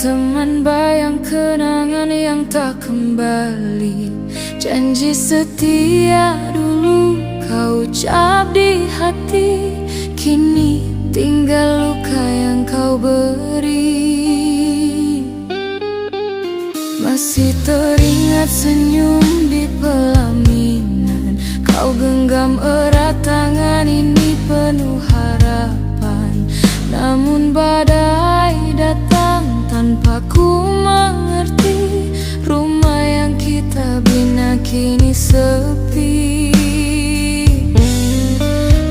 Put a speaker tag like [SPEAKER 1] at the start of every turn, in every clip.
[SPEAKER 1] teman bayang kenangan yang tak kembali. Janji setia dulu kau ucap di hati, kini tinggal luka yang kau beri. Masih teringat senyum di pelaminan, kau genggam erat tangan ini penuh harapan. Namun badai datang tanpa ku mengerti, rumah yang kita bina kini sepi.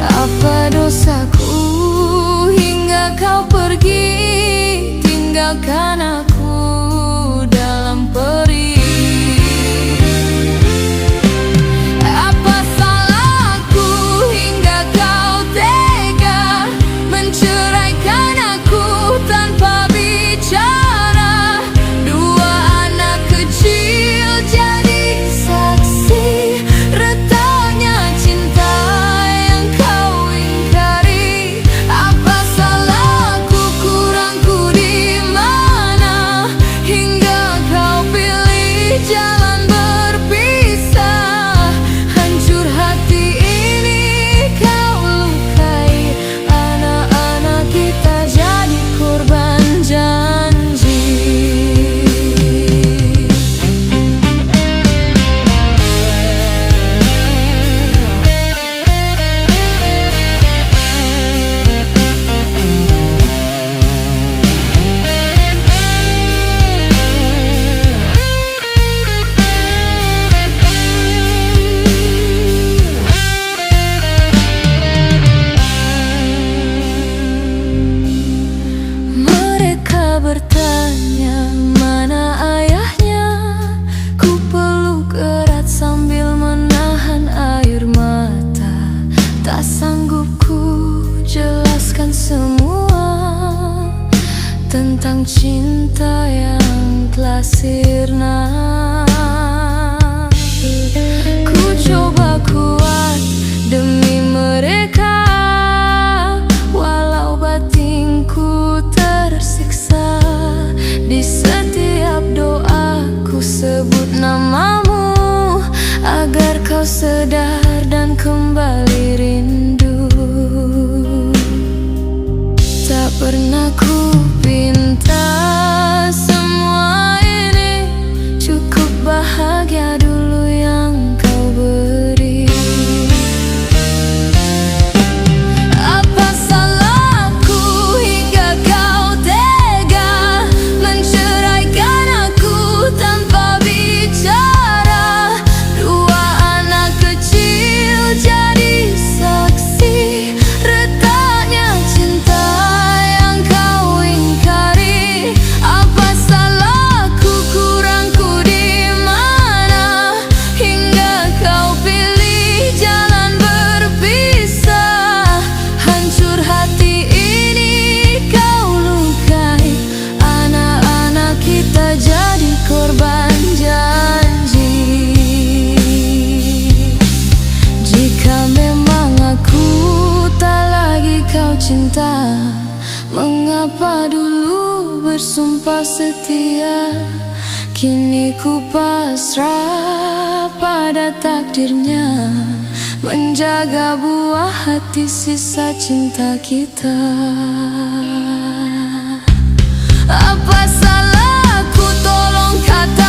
[SPEAKER 1] Apa dosaku hingga kau pergi, tinggalkan aku dalam perih. Apa salahku hingga kau tega menceraikan aku tanpa bicara. Dua anak kecil jadi saksi retaknya cinta yang kau ingkari. Apa salahku, kurangku di mana hingga kau pilih jalan berpisah. Hancur hati ini kau lukai, anak-anak kita jadi korban janji. Mereka bertanya mana ayahnya, ku peluk erat sambil menahan air mata. Tak sanggup ku jelaskan semua tentang cinta yang telah sirna. Ku coba kuat demi mereka, walau batinku tersiksa. Di setiap doaku sebut namamu, agar kau sadar dan kembali rindu. Tak pernah ku pinta semua ini, cukup bahagia dulu yang kau beri. Apa salahku hingga kau tega menceraikan aku tanpa bicara. Dua anak kecil jadi saksi retaknya cinta yang kau ingkari. Apa salahku, kurangku di mana hingga kau pilih jalan berpisah. Hancur hati ini kau lukai, anak-anak kita jadi korban janji. Jika memang aku tak lagi kau cinta, mengapa dulu bersumpah setia? Kini ku pasrah pada takdirnya, menjaga buah hati sisa cinta kita. Apa salahku, tolong katakan